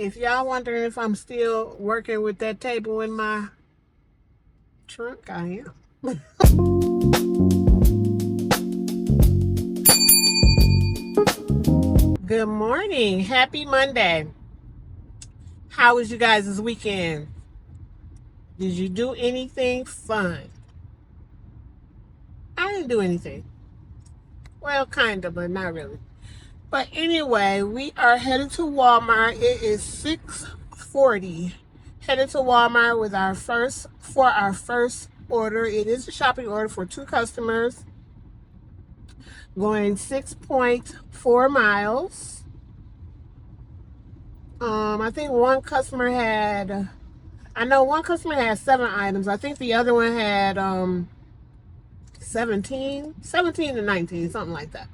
If y'all wondering if I'm still working with that table in my trunk, I am. Good morning. Happy Monday. How was you guys this weekend? Did you do anything fun? I didn't do anything. Well, kind of, but not really. But anyway, we are headed to Walmart. It is 6:40. Headed to Walmart with our first order. It is a shopping order for 2 customers. Going 6.4 miles. I think one customer had 7 items. I think the other one had 17 to 19, something like that.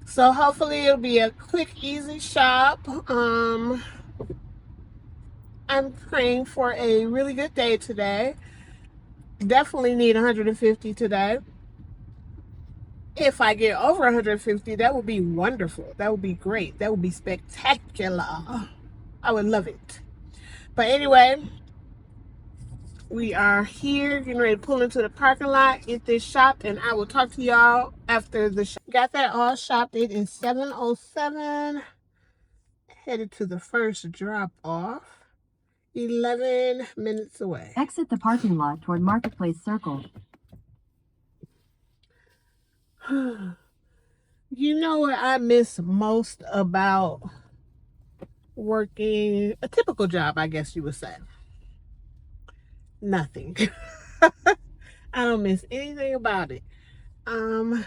So hopefully it'll be a quick, easy shop. I'm praying for a really good day today. Definitely need 150 today. If I get over 150, that would be wonderful. That would be great. That would be spectacular. I would love it. But anyway, we are here getting ready to pull into the parking lot, get this shopped, and I will talk to y'all after the shop. Got that all shopped. It is 7:07. Headed to the first drop off. 11 minutes away. Exit the parking lot toward Marketplace Circle. You know what I miss most about working a typical job, I guess you would say? Nothing. I don't miss anything about it. I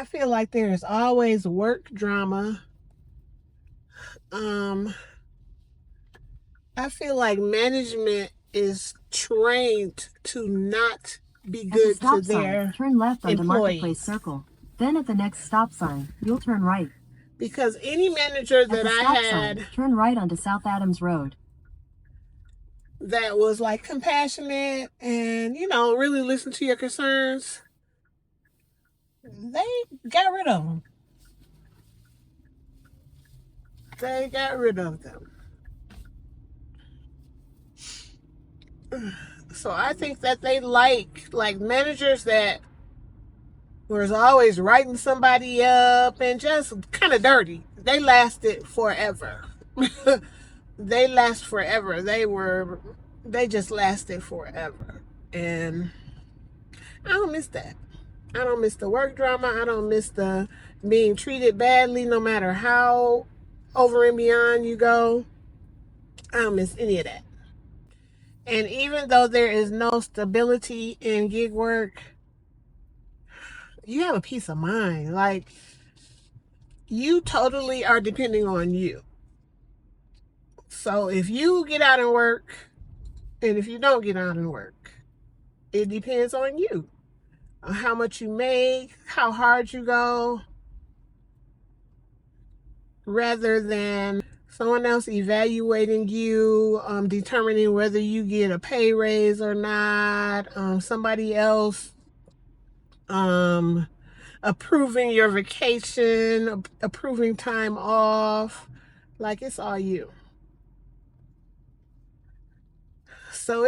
feel like there is always work drama. I feel like management is trained to not be good to their turn left onto employees. Marketplace Circle. Then at the next stop sign, you'll turn right. Because any manager that I had, turn right onto South Adams Road, that was like compassionate and, really listen to your concerns, they got rid of them. They got rid of them. So I think that they like managers that was always writing somebody up and just kind of dirty. They lasted forever. They last forever. They just lasted forever. And I don't miss that. I don't miss the work drama. I don't miss the being treated badly no matter how over and beyond you go. I don't miss any of that. And even though there is no stability in gig work, you have a peace of mind. Like, you totally are depending on you. So if you get out and work, and if you don't get out and work, it depends on you. On how much you make, how hard you go, rather than someone else evaluating you, determining whether you get a pay raise or not, somebody else approving your vacation, approving time off. Like, it's all you. So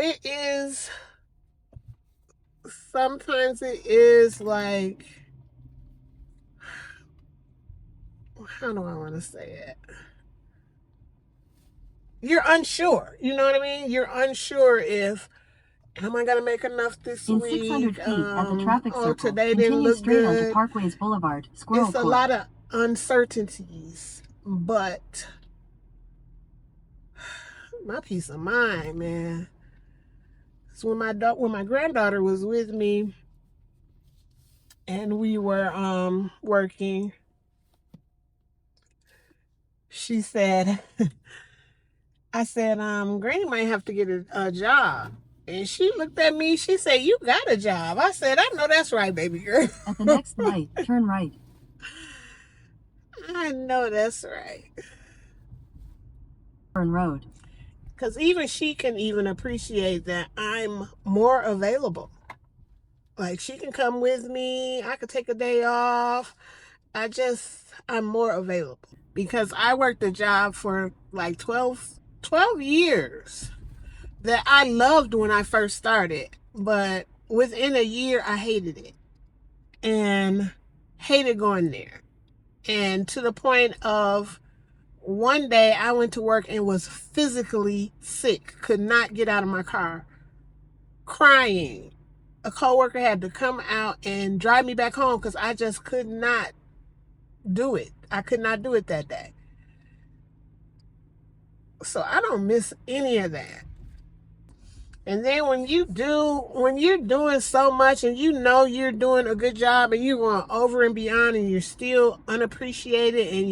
sometimes it is like, how do I want to say it? You're unsure. You know what I mean? You're unsure if, am I gonna make enough this in week? 600 feet at the traffic circle, today didn't look straight good. onto Parkways Boulevard, Squirrel It's Court. a lot of uncertainties, but my peace of mind, man. So when my granddaughter was with me, and we were working, she said, I said, Granny might have to get a job. And she looked at me, she said, you got a job. I said, I know that's right, baby girl. At the next light, turn right. I know that's right. Turn road. Because even she can even appreciate that I'm more available. Like, she can come with me. I could take a day off. I'm more available. because I worked a job for like 12 years that I loved when I first started, but within a year I hated it and hated going there. And to the point of one day I went to work and was physically sick, could not get out of my car, crying. A coworker had to come out and drive me back home because I just could not do it. I could not do it that day. So I don't miss any of that. And then when you're doing so much and you know you're doing a good job and you're going over and beyond and you're still unappreciated and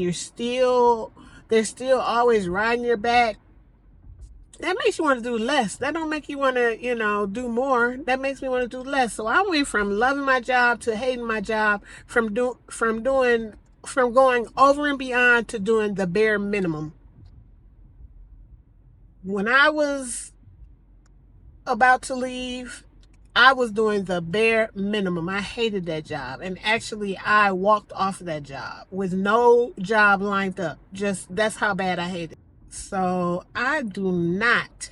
they're still always riding your back, that makes you want to do less. That don't make you want to, do more. That makes me want to do less. So I went from loving my job to hating my job, from going over and beyond to doing the bare minimum. When I was about to leave, I was doing the bare minimum. I hated that job. And actually, I walked off of that job with no job lined up. Just that's how bad I hated it. So I do not,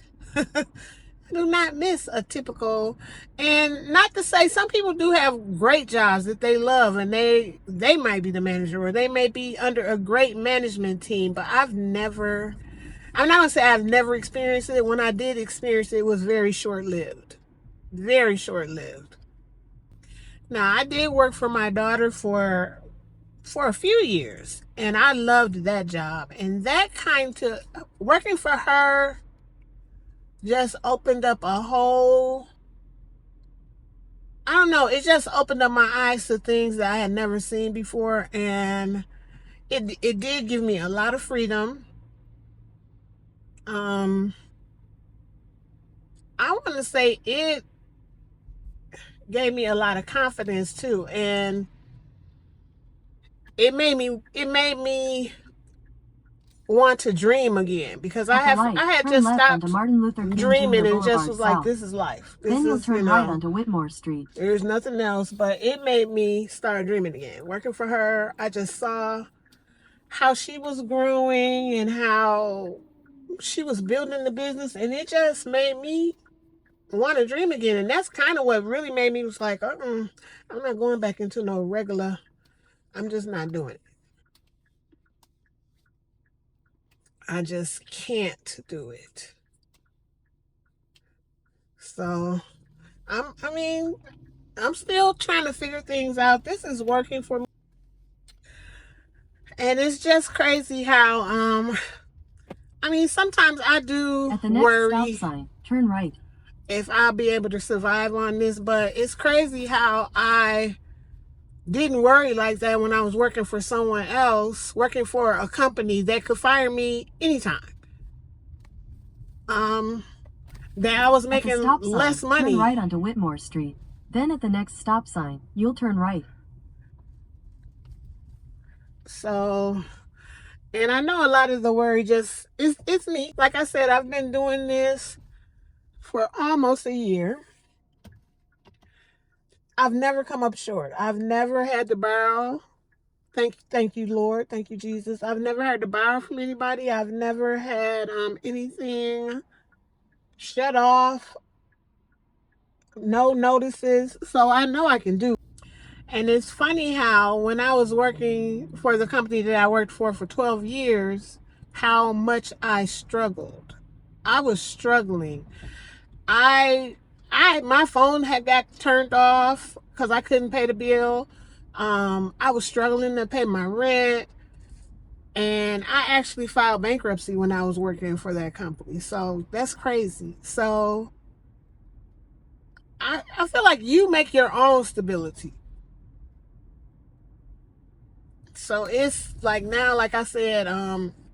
miss a typical, and not to say some people do have great jobs that they love and they might be the manager or they may be under a great management team, but I'm not going to say I've never experienced it. When I did experience it, it was very short-lived. Very short-lived. Now, I did work for my daughter for a few years, and I loved that job. And that working for her just opened up a whole, I don't know, it just opened up my eyes to things that I had never seen before. And it did give me a lot of freedom. I want to say it gave me a lot of confidence too, and it made me want to dream again, because I had just stopped dreaming and just was like, this is life. Then you'll turn right onto Whitmore Street. There's nothing else. But it made me start dreaming again. Working for her, I just saw how she was growing and how she was building the business, and it just made me want to dream again. And that's kind of what really made me was like, I'm not going back into no regular. I'm just not doing it. I just can't do it. So I'm still trying to figure things out. This is working for me. And it's just crazy how sometimes I do at the next worry stop sign, turn right, if I'll be able to survive on this, but it's crazy how I didn't worry like that when I was working for someone else, working for a company that could fire me anytime. That I was making less money. Turn right onto Whitmore Street. Then at the next stop sign, you'll turn right. So, and I know a lot of the worry just it's me. Like I said, I've been doing this for almost a year. I've never come up short. I've never had to borrow. Thank you, Lord. Thank you, Jesus. I've never had to borrow from anybody. I've never had anything shut off. No notices. So I know I can do. And it's funny how when I was working for the company that I worked for 12 years, how much I struggled. I was struggling. My phone had got turned off because I couldn't pay the bill. I was struggling to pay my rent, and I actually filed bankruptcy when I was working for that company. So that's crazy. So I feel like you make your own stability. So it's like now, like I said,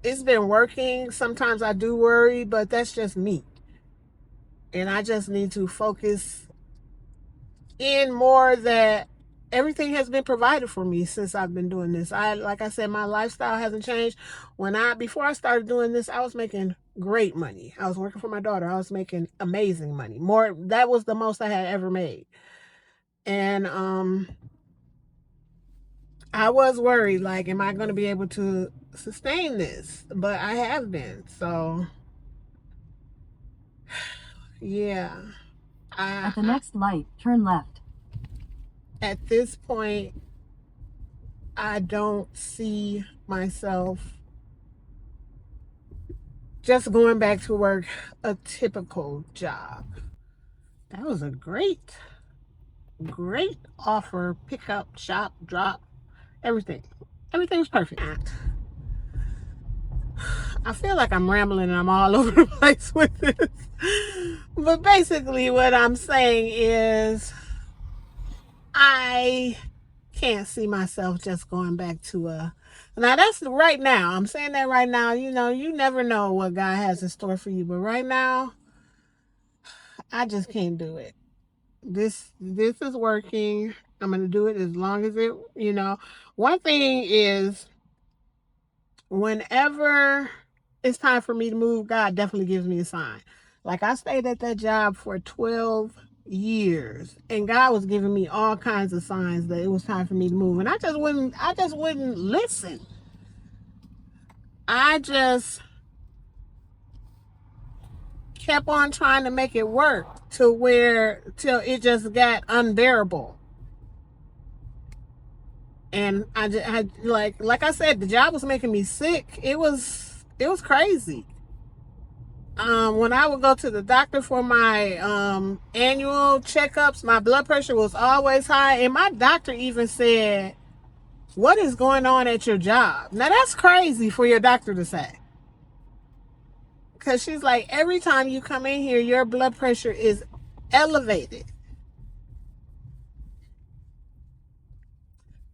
it's been working. Sometimes I do worry, but that's just me. And I just need to focus in more that everything has been provided for me since I've been doing this. Like I said, my lifestyle hasn't changed. Before I started doing this, I was making great money. I was working for my daughter. I was making amazing money. That was the most I had ever made. And I was worried, like, am I going to be able to sustain this, but I have been. So yeah, At the next light, turn left. At this point, I don't see myself just going back to work a typical job. That was a great offer. Pick up, shop, drop, everything. Everything was perfect. I feel like I'm rambling and I'm all over the place with this. But basically what I'm saying is I can't see myself just going back to now that's right now. I'm saying that right now. You know, you never know what God has in store for you. But right now, I just can't do it. This is working. I'm gonna do it as long as it, you know. One thing is whenever it's time for me to move, God definitely gives me a sign. Like I stayed at that job for 12 years and God was giving me all kinds of signs that it was time for me to move. And I just wouldn't listen. I just kept on trying to make it work till it just got unbearable. And I like I said, the job was making me sick. It was crazy. When I would go to the doctor for my annual checkups, my blood pressure was always high, and my doctor even said, "What is going on at your job?" Now that's crazy for your doctor to say, because she's like, every time you come in here, your blood pressure is elevated.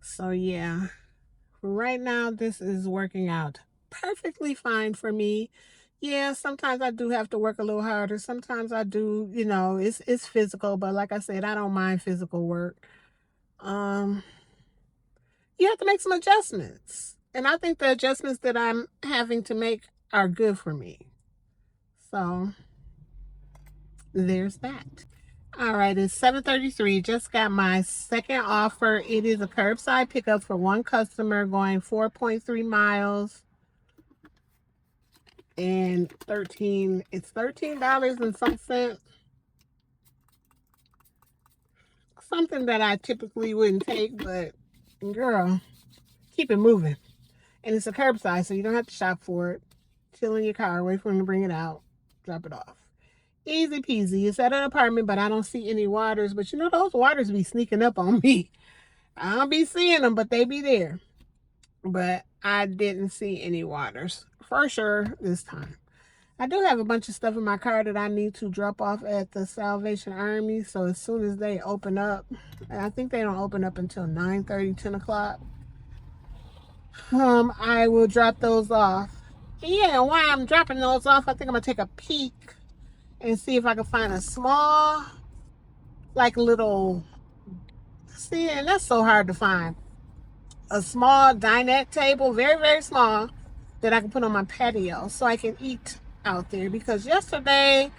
So yeah, right now this is working out perfectly fine for me. Yeah, sometimes I do have to work a little harder. Sometimes I do, you know, it's physical, but like I said, I don't mind physical work. Um, you have to make some adjustments. And I think the adjustments that I'm having to make are good for me. So there's that. All right, it's 7:33. Just got my second offer. It is a curbside pickup for one customer going 4.3 miles. And it's $13 and some cents. Something that I typically wouldn't take, but girl, keep it moving. And it's a curbside, so you don't have to shop for it. Chill in your car, wait for them to bring it out, drop it off. Easy peasy. It's at an apartment, but I don't see any waters. But you know, those waters be sneaking up on me. I don't be seeing them, but they be there. But I didn't see any waters for sure this time. I do have a bunch of stuff in my car that I need to drop off at the Salvation Army. So as soon as they open up, and I think they don't open up until 9:30, 10 o'clock, I will drop those off. Yeah, while I'm dropping those off, I think I'm going to take a peek and see if I can find a small, like little, see, and that's so hard to find. A small dinette table, very, very small, that I can put on my patio so I can eat out there. Because yesterday,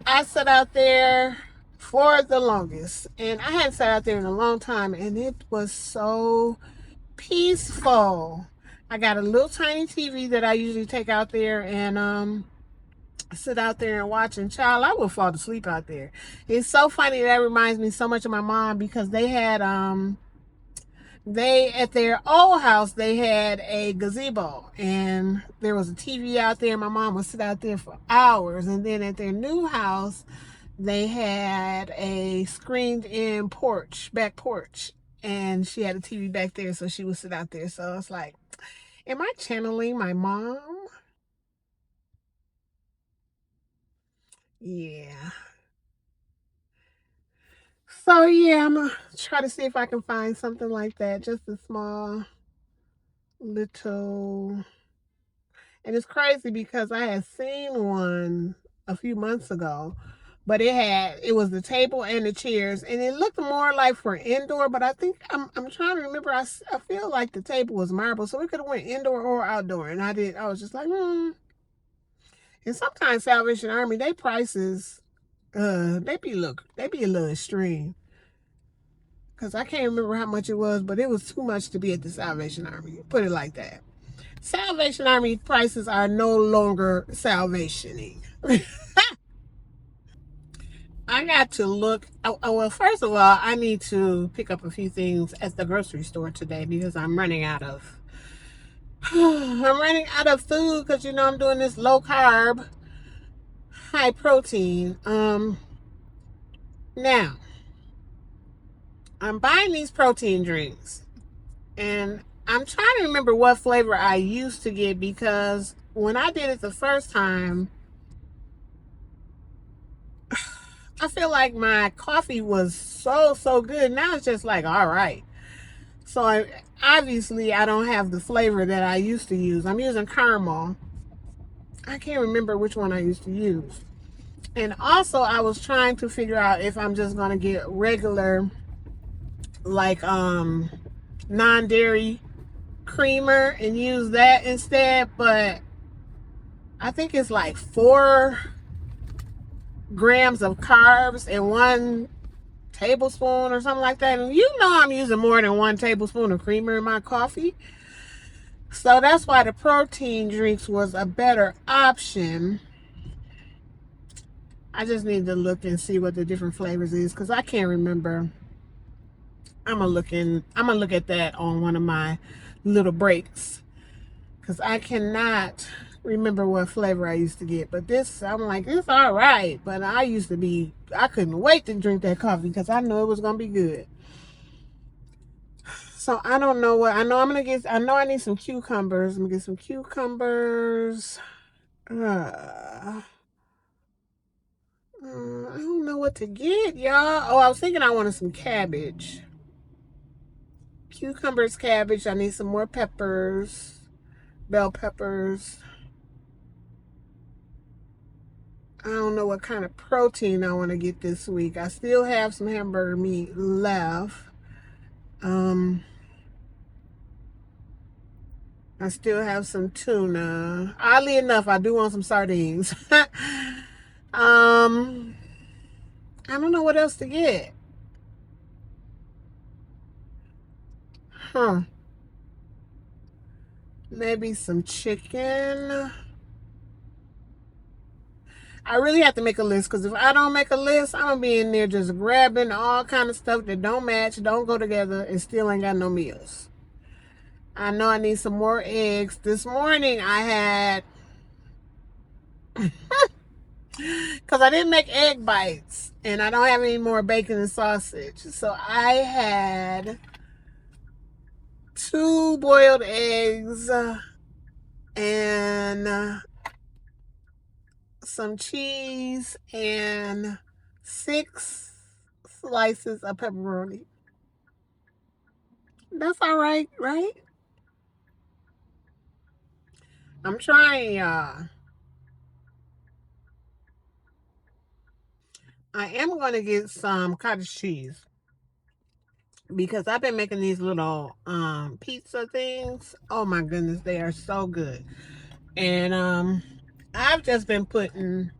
I sat out there for the longest. And I hadn't sat out there in a long time. And it was so peaceful. I got a little tiny TV that I usually take out there and sit out there and watch. And child, I would fall asleep out there. It's so funny. That reminds me so much of my mom, because they had at their old house, they had a gazebo and there was a TV out there. My mom would sit out there for hours. And then at their new house, they had a screened in back porch, and she had a TV back there, so she would sit out there. So it's like, am I channeling my mom? Yeah. So yeah, I'm gonna try to see if I can find something like that, just a small little. And it's crazy because I had seen one a few months ago, but it was the table and the chairs, and it looked more like for indoor. But I think I'm trying to remember. I feel like the table was marble, so it could have went indoor or outdoor. And I was just like, And sometimes Salvation Army, they prices, they be a little extreme. Cause I can't remember how much it was, but it was too much to be at the Salvation Army. Put it like that. Salvation Army prices are no longer salvationing. I got to look. Well, first of all, I need to pick up a few things at the grocery store today because I'm running out of. I'm running out of food because I'm doing this low carb, high protein. Now I'm buying these protein drinks, and I'm trying to remember what flavor I used to get because when I did it the first time, I feel like my coffee was so good. Now it's just like, all right. So obviously I don't have the flavor that I used to use. I'm using caramel. I can't remember which one I used to use. And also I was trying to figure out if I'm just going to get regular, like non-dairy creamer and use that instead. But I think it's like 4 grams of carbs and 1 tablespoon or something like that. And I'm using more than 1 tablespoon of creamer in my coffee. So that's why the protein drinks was a better option. I just need to look and see what the different flavors is because I can't remember. I'm gonna look at that on one of my little breaks because I cannot remember what flavor I used to get. But this, I'm like, it's all right. But I couldn't wait to drink that coffee because I knew it was gonna be good. So I don't know what I know. I know I need some cucumbers. I'm gonna get some cucumbers. I don't know what to get, y'all. Oh, I was thinking I wanted some cabbage. Cucumbers, cabbage. I need some more peppers, bell peppers. I don't know what kind of protein I want to get this week. I still have some hamburger meat left. I still have some tuna. Oddly enough, I do want some sardines. I don't know what else to get. Maybe some chicken. I really have to make a list because if I don't make a list, I'm gonna be in there just grabbing all kind of stuff that don't match, don't go together, and still ain't got no meals. I know I need some more eggs. This morning I had, because I didn't make egg bites and I don't have any more bacon and sausage. So I had 2 boiled eggs and some cheese and 6 slices of pepperoni. That's all right, right? I'm trying, y'all. I am going to get some cottage cheese because I've been making these little pizza things. Oh my goodness, they are so good. And I've just been putting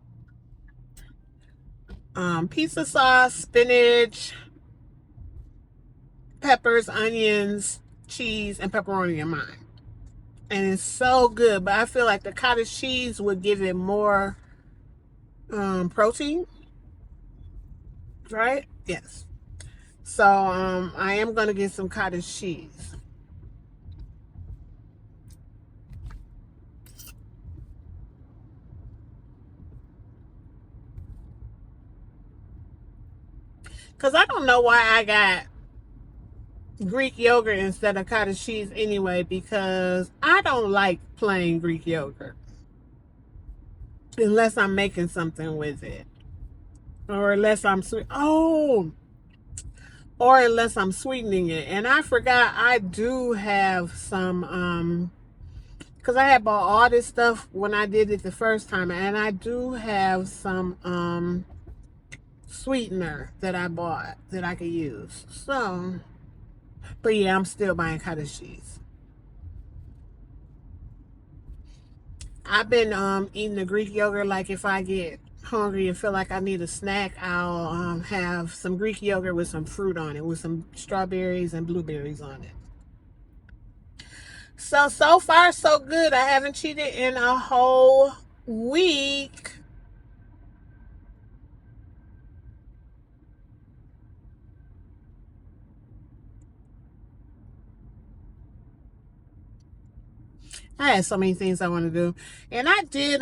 pizza sauce, spinach, peppers, onions, cheese, and pepperoni in mine. And it's so good, but I feel like the cottage cheese would give it more protein, right? Yes. So I am going to get some cottage cheese. Because I don't know why I got Greek yogurt instead of cottage cheese anyway, because I don't like plain Greek yogurt unless I'm making something with it, or unless I'm or unless I'm sweetening it. And I forgot I do have some because I had bought all this stuff when I did it the first time, and I do have some sweetener that I bought that I could use. So, but yeah, I'm still buying cottage cheese. I've been eating the Greek yogurt. Like if I get hungry and feel like I need a snack, I'll have some Greek yogurt with some fruit on it, with some strawberries and blueberries on it. So far so good. I haven't cheated in a whole week. I had so many things I want to do. And I did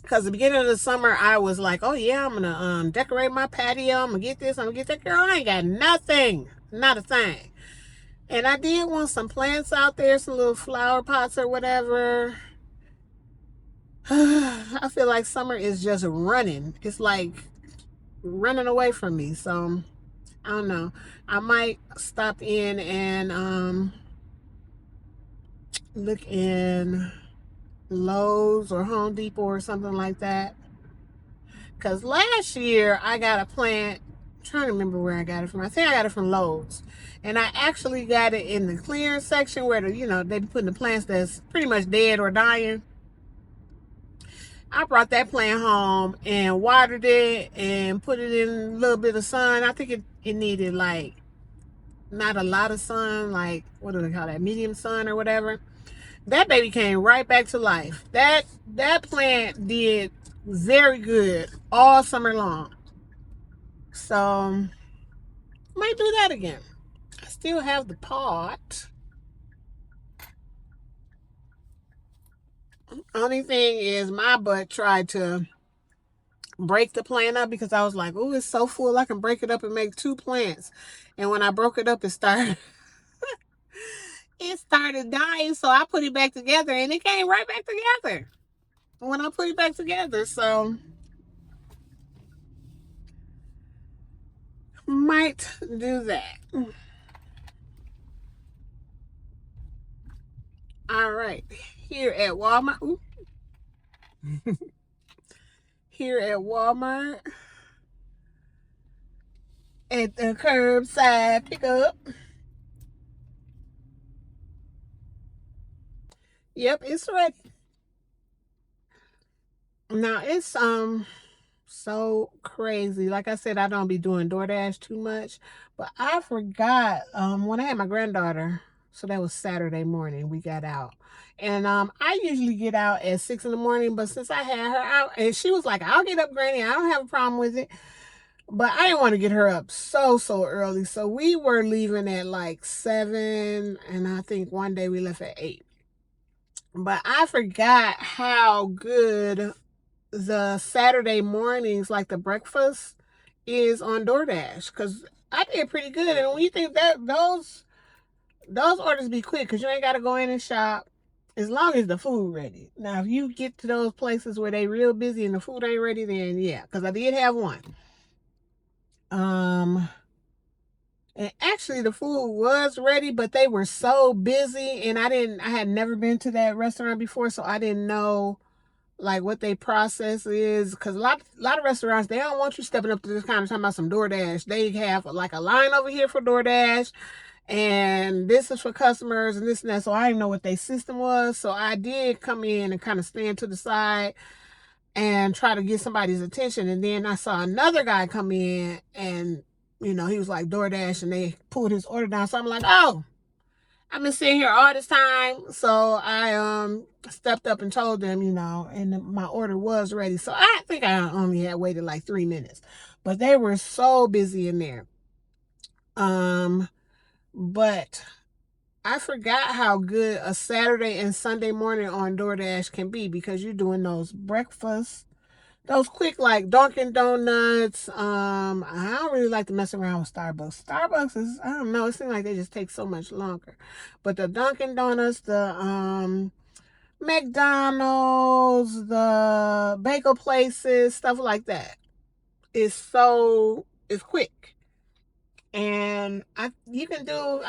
because the beginning of the summer I was like, oh yeah, I'm gonna decorate my patio, I'm gonna get this, I'm gonna get that. Girl, I ain't got nothing. Not a thing. And I did want some plants out there, some little flower pots or whatever. I feel like summer is just running. It's like running away from me. So I don't know. I might stop in and look in Lowe's or Home Depot or something like that. Because last year I got a plant. I'm trying to remember where I got it from. I think I got it from Lowe's. And I actually got it in the clearance section where they be putting the plants that's pretty much dead or dying. I brought that plant home and watered it and put it in a little bit of sun. I think it needed like not a lot of sun, like what do they call that, medium sun or whatever. That baby came right back to life. That plant did very good all summer long. So might do that again. I still have the pot. Only thing is my butt tried to break the plant up because I was like, oh, it's so full I can break it up and make 2 plants. And when I broke it up, it started dying. So I put it back together and it came right back together when I put it back together. So might do that. All right. Here at Walmart. Here at Walmart at the curbside pickup. Yep, it's ready. Now it's so crazy. Like I said, I don't be doing DoorDash too much, but I forgot when I had my granddaughter. So that was Saturday morning. We got out, and I usually get out at 6 in the morning. But since I had her out, and she was like, "I'll get up, Granny. I don't have a problem with it." But I didn't want to get her up so early. So we were leaving at like 7, and I think one day we left at 8. But I forgot how good the Saturday mornings, like the breakfast, is on DoorDash. Because I did pretty good. And when you think that those orders be quick, because you ain't got to go in and shop, as long as the food ready. Now, if you get to those places where they real busy and the food ain't ready, then yeah. Because I did have one. And actually the food was ready, but they were so busy, and I had never been to that restaurant before, so I didn't know like what they process is. Because a lot of restaurants, they don't want you stepping up to this kind of talking about some DoorDash. They have like a line over here for DoorDash, and this is for customers and this and that. So I didn't know what their system was. So I did come in and kind of stand to the side and try to get somebody's attention. And then I saw another guy come in, and he was like DoorDash, and they pulled his order down. So I'm like, oh, I've been sitting here all this time. So I stepped up and told them, and my order was ready. So I think I only had waited like 3 minutes, but they were so busy in there. But I forgot how good a Saturday and Sunday morning on DoorDash can be, because you're doing those breakfasts, those quick, like Dunkin' Donuts. I don't really like to mess around with Starbucks. Starbucks is, I don't know, it seems like they just take so much longer. But the Dunkin' Donuts, the McDonald's, the bagel places, stuff like that, it's quick. And you can do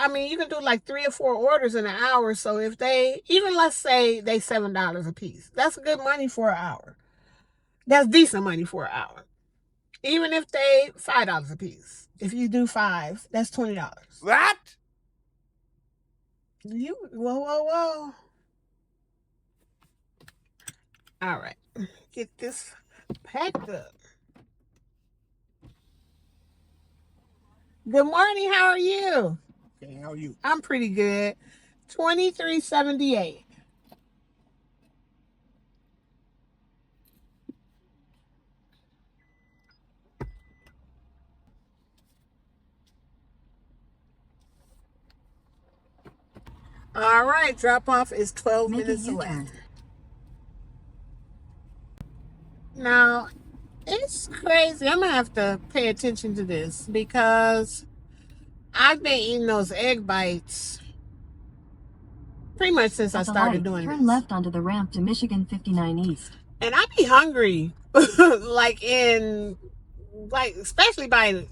like 3 or 4 orders in an hour. So if let's say they $7 a piece, that's good money for an hour. That's decent money for an hour. Even if they $5 a piece. If you do 5, that's $20. What? Whoa. All right. Get this packed up. Good morning. How are you? Okay, how are you? I'm pretty good. $23.78. All right, drop off is 12 Make a minutes away. U-turn. Now, it's crazy. I'm gonna have to pay attention to this because I've been eating those egg bites pretty much since I At the started light, doing turn this. left onto the ramp to Michigan 59 East. And I be hungry, like especially by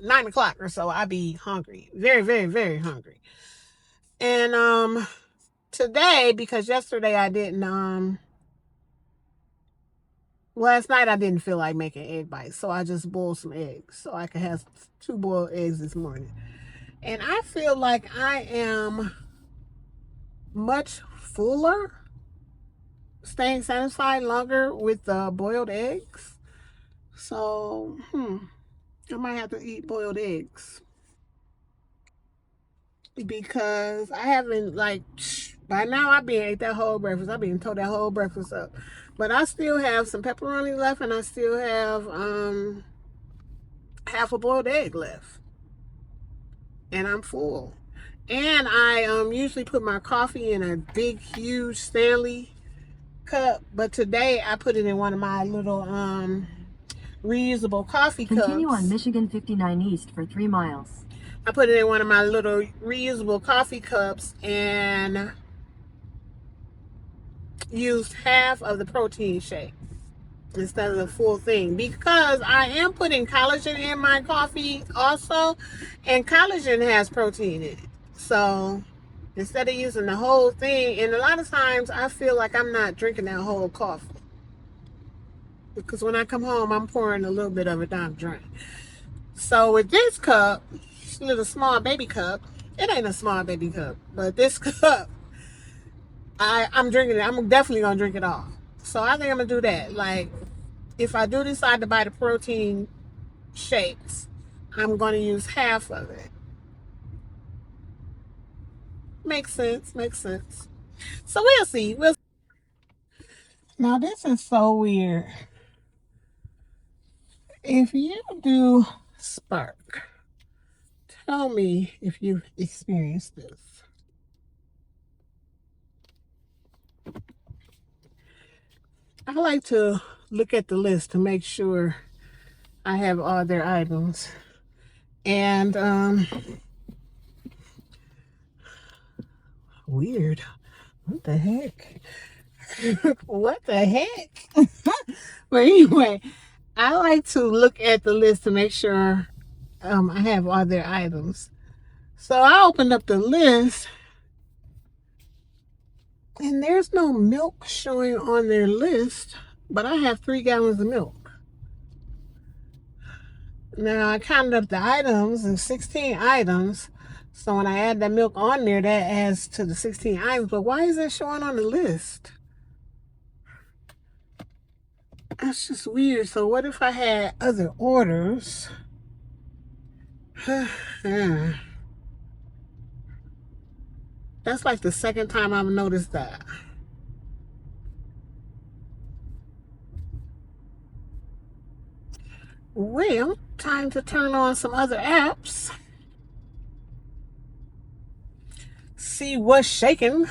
9 o'clock or so, I be hungry, very, very, very hungry. And today, because yesterday I didn't, last night I didn't feel like making egg bites, so I just boiled some eggs so I could have 2 boiled eggs this morning. And I feel like I am much fuller, staying satisfied longer with the boiled eggs. So, I might have to eat boiled eggs because I haven't, like, by now I've been ate that whole breakfast. I've been tore that whole breakfast up, but I still have some pepperoni left, and I still have half a boiled egg left, and I'm full. And I usually put my coffee in a big, huge Stanley cup, but today I put it in one of my little reusable coffee cups. Continue on Michigan 59 East for 3 miles. I put it in one of my little reusable coffee cups and used half of the protein shake instead of the full thing, because I am putting collagen in my coffee also, and collagen has protein in it. So instead of using the whole thing, and a lot of times I feel like I'm not drinking that whole coffee, because when I come home I'm pouring a little bit of it down the drain. So with this cup, this little small baby cup, it ain't a small baby cup, but this cup, I'm drinking it. I'm definitely gonna drink it all. So I think I'm gonna do that. Like, if I do decide to buy the protein shakes, I'm gonna use half of it. Makes sense. Makes sense. So we'll see. Now this is so weird. If you do Spark, tell me if you've experienced this. I like to look at the list to make sure I have all their items. And weird. What the heck? What the heck? But anyway, I like to look at the list to make sure I have all their items. So I opened up the list, and there's no milk showing on their list, but I have 3 gallons of milk. Now I counted up the items, and 16 items. So when I add that milk on there, that adds to the 16 items. But why is that showing on the list? That's just weird. So what if I had other orders? That's like the second time I've noticed that. Well, time to turn on some other apps. See what's shaking.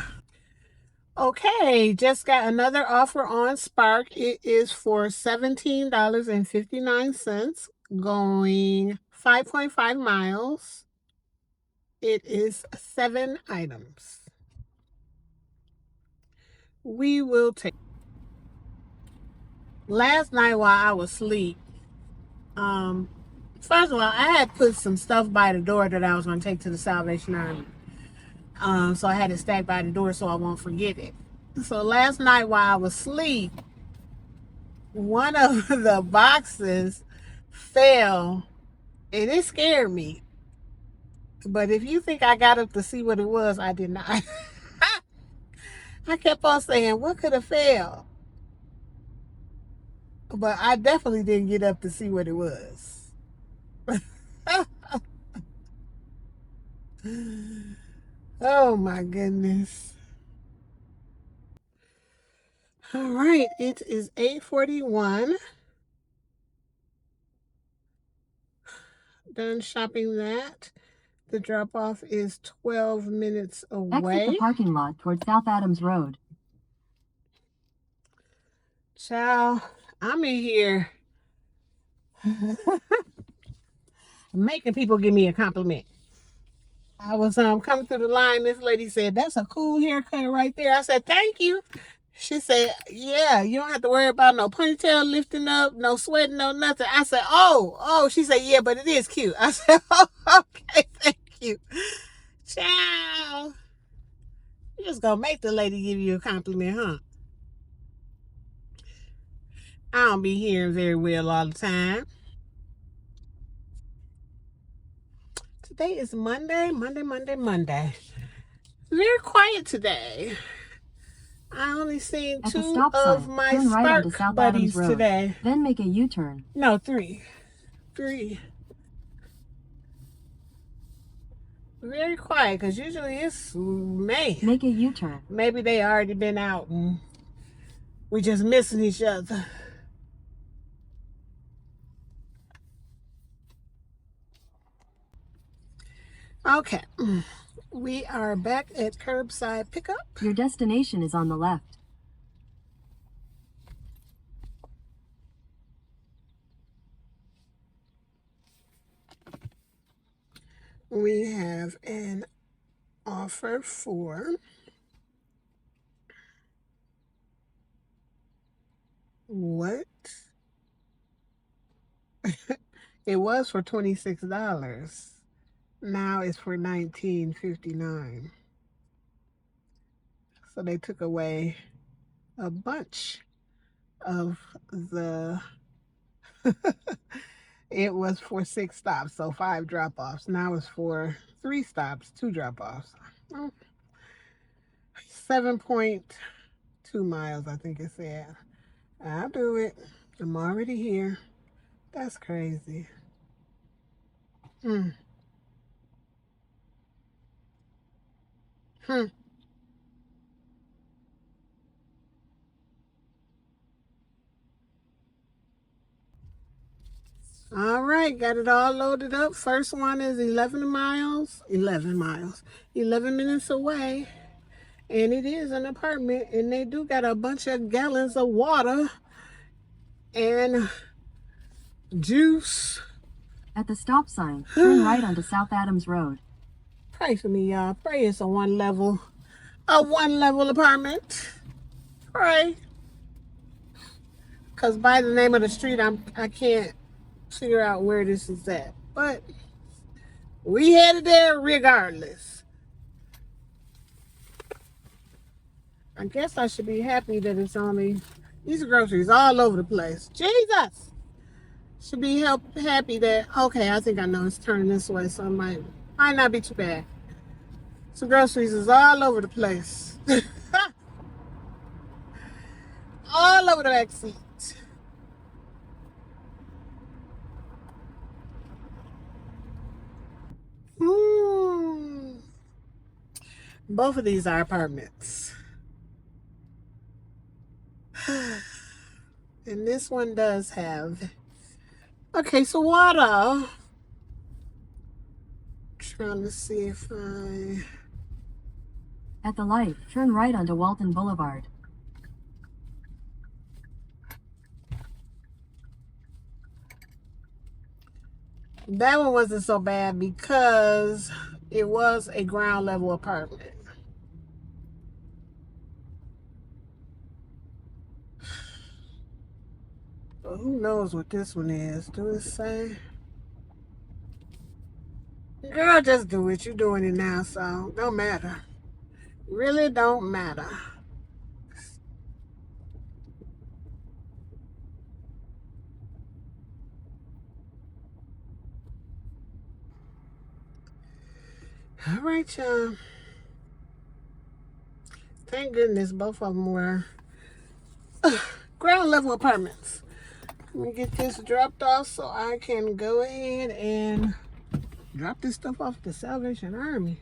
Okay, just got another offer on Spark. It is for $17.59, going 5.5 miles. It is 7 items. We will take. Last night while I was asleep, first of all, I had put some stuff by the door that I was going to take to the Salvation Army. So I had it stacked by the door so I won't forget it. So last night while I was asleep, one of the boxes fell, and it scared me. But if you think I got up to see what it was, I did not. I kept on saying, what could have fell? But I definitely didn't get up to see what it was. Oh my goodness. All right, it is 8:41. Done shopping that. The drop-off is 12 minutes away. Exit the parking lot toward South Adams Road. Child, I'm in here making people give me a compliment. I was coming through the line. This lady said, "That's a cool haircut right there." I said, "Thank you." She said, "Yeah, you don't have to worry about no ponytail lifting up, no sweating, no nothing." I said, "Oh." She said, "Yeah, but it is cute." I said, "Oh, okay, thank you." Ciao. You just gonna make the lady give you a compliment, huh? I don't be hearing very well all the time. Today is Monday. Very quiet today. I only seen At the 2 stop of sign, my turn right onto Spark South buddies Adams Road. today. Then make a U-turn. No, 3. 3. Very quiet, because usually it's May. Make a U-turn. Maybe they already been out and we just missing each other. Okay. We are back at curbside pickup. Your destination is on the left. We have an offer for what? It was for $26. Now it's for $19.59. So they took away a bunch of the it was for 6 stops, so 5 drop-offs. Now it's for 3 stops, 2 drop-offs. 7.2 miles, I think it said. I'll do it. I'm already here. That's crazy. All right, got it all loaded up. First one is 11 miles. 11 minutes away. And it is an apartment, and they do got a bunch of gallons of water and juice. At the stop sign, turn right onto South Adams Road. Pray for me, y'all. Pray it's a one level apartment. Pray. Because by the name of the street, I can't figure out where this is at. But we headed there regardless. I guess I should be happy that it's only these groceries all over the place. Jesus! Should be happy that, okay, I think I know it's turning this way, so it might not be too bad. So groceries is all over the place. All over the back seat. Both of these are apartments. And this one does have, okay, so water. Trying to see if At the light, turn right onto Walton Boulevard. that one wasn't so bad because it was a ground level apartment. But who knows what this one is? Do it say? Girl, just do it. You're doing it now, so don't matter. Really don't matter. All right, y'all. Thank goodness both of them were ground level apartments. Let me get this dropped off so I can go ahead and drop this stuff off to Salvation Army.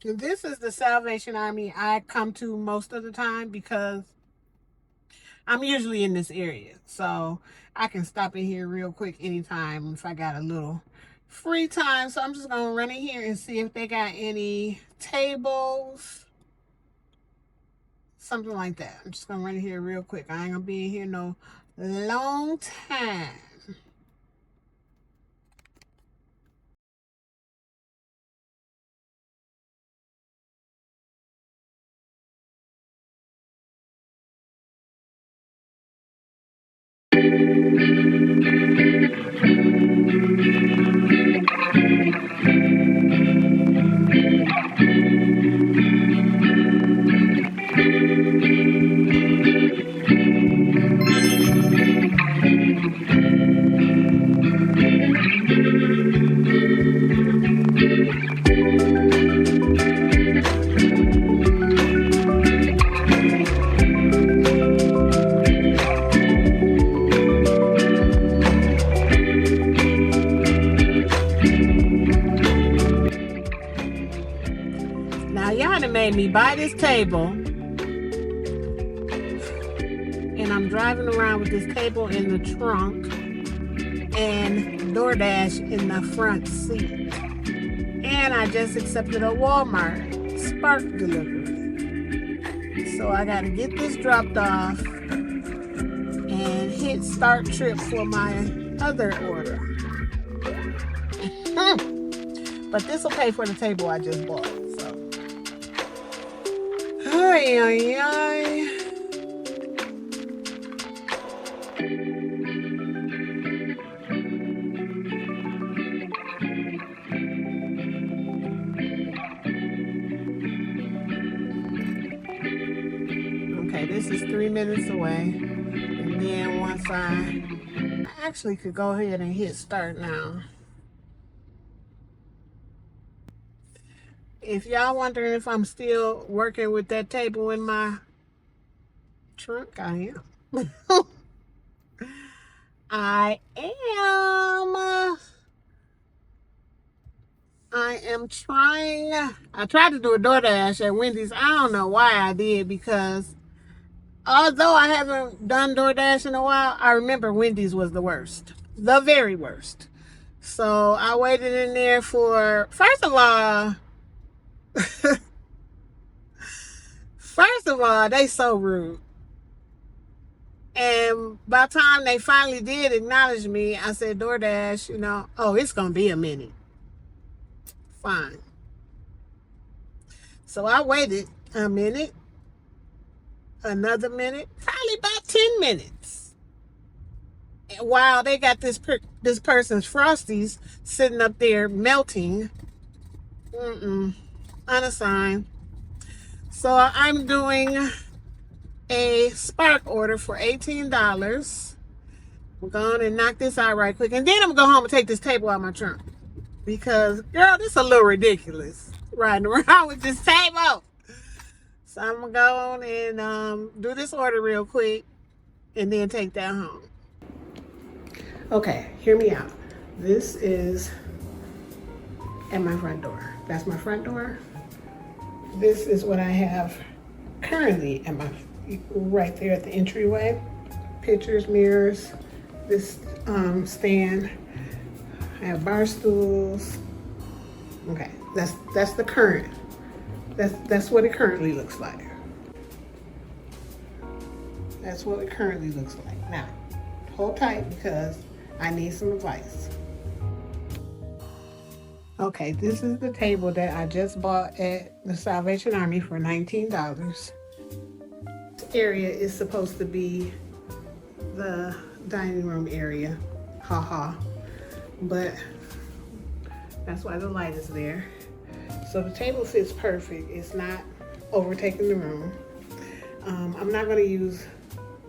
This is the Salvation Army I come to most of the time because I'm usually in this area. So I can stop in here real quick anytime if I got a little free time. So I'm just going to run in here and see if they got any tables, something like that. I'm just going to run in here real quick. I ain't going to be in here no long time. Now y'all done made me buy this table, and I'm driving around with this table in the trunk and DoorDash in the front seat. And I just accepted a Walmart Spark delivery. So I gotta get this dropped off and hit start trip for my other order. But this will pay for the table I just bought. So, ay, ay, ay. Okay, this is 3 minutes away. And then once I actually could go ahead and hit start now. If y'all wondering if I'm still working with that table in my trunk, I am. I am trying. I tried to do a DoorDash at Wendy's. I don't know why I did, because although I haven't done DoorDash in a while, I remember Wendy's was the worst. The very worst. So I waited in there for, first of all, they so rude. And by the time they finally did acknowledge me, I said, DoorDash, oh, it's going to be a minute. Fine. So I waited a minute, another minute, probably about 10 minutes. And while they got this person's Frosties sitting up there melting, unassigned. So I'm doing a Spark order for $18. I'm going to knock this out right quick. And then I'm going to go home and take this table out of my trunk. Because, girl, this is a little ridiculous, riding around with this table. So I'm going to go on and do this order real quick and then take that home. Okay, hear me out. This is at my front door. That's my front door. This is what I have currently at my, right there at the entryway. Pictures, mirrors, this stand. I have bar stools. Okay, that's the current. That's what it currently looks like. That's what it currently looks like. Now, hold tight because I need some advice. Okay, this is the table that I just bought at the Salvation Army for $19. This area is supposed to be the dining room area. Haha. But that's why the light is there. So the table fits perfect. It's not overtaking the room. I'm not going to use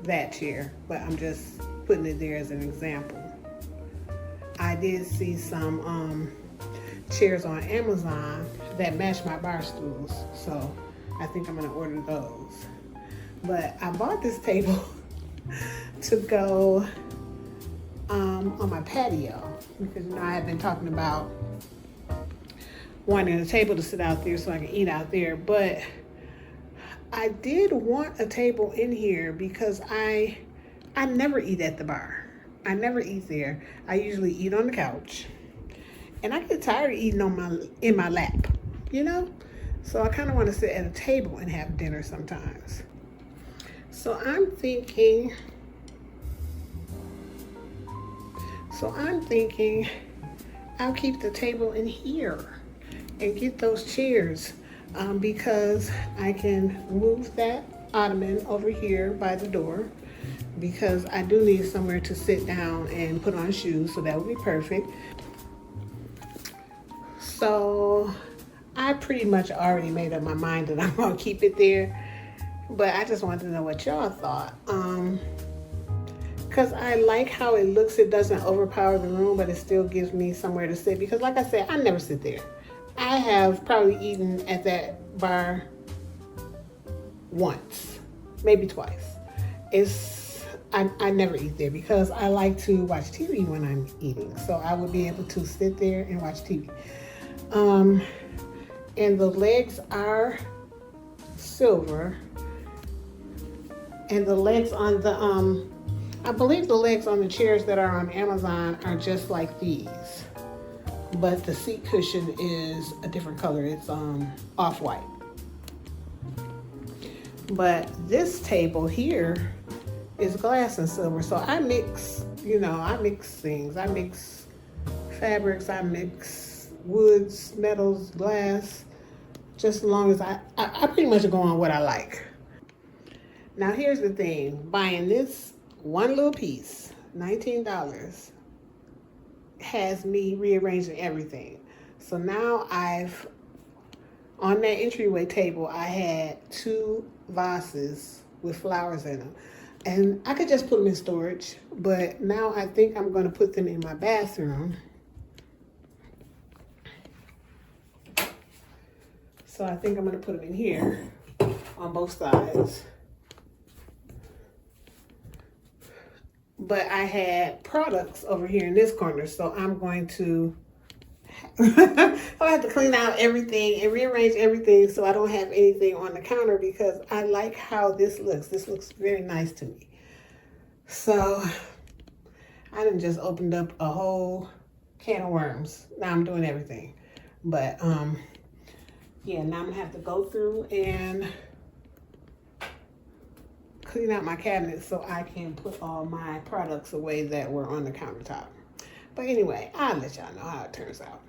that chair, but I'm just putting it there as an example. I did see some chairs on Amazon that match my bar stools, so I think I'm going to order those. But I bought this table to go on my patio, because I have been talking about wanting a table to sit out there so I can eat out there. But I did want a table in here because I never eat at the bar. I never eat there. I usually eat on the couch. And I get tired of eating in my lap, you know? So I kind of want to sit at a table and have dinner sometimes. So I'm thinking I'll keep the table in here and get those chairs because I can move that ottoman over here by the door because I do need somewhere to sit down and put on shoes, so that would be perfect. So I pretty much already made up my mind that I'm gonna keep it there, but I just wanted to know what y'all thought. Because I like how it looks. It doesn't overpower the room, but it still gives me somewhere to sit. Because like I said, I never sit there. I have probably eaten at that bar once, maybe twice. I never eat there because I like to watch TV when I'm eating. So I would be able to sit there and watch TV. And the legs are silver. And the legs on the I believe the legs on the chairs that are on Amazon are just like these, but the seat cushion is a different color. It's off-white. But this table here is glass and silver, so I mix things. I mix fabrics, I mix woods, metals, glass, just as long as I pretty much go on what I like. Now here's the thing, buying this one little piece, $19, has me rearranging everything. So now on that entryway table, I had 2 vases with flowers in them. And I could just put them in storage, but now I think I'm going to put them in my bathroom. So I think I'm going to put them in here on both sides. But I had products over here in this corner, so I'm going to I have to clean out everything and rearrange everything so I don't have anything on the counter because I like how this looks. This looks very nice to me. So I done just opened up a whole can of worms. Now I'm doing everything. But yeah, now I'm gonna have to go through and clean out my cabinet so I can put all my products away that were on the countertop. But anyway, I'll let y'all know how it turns out.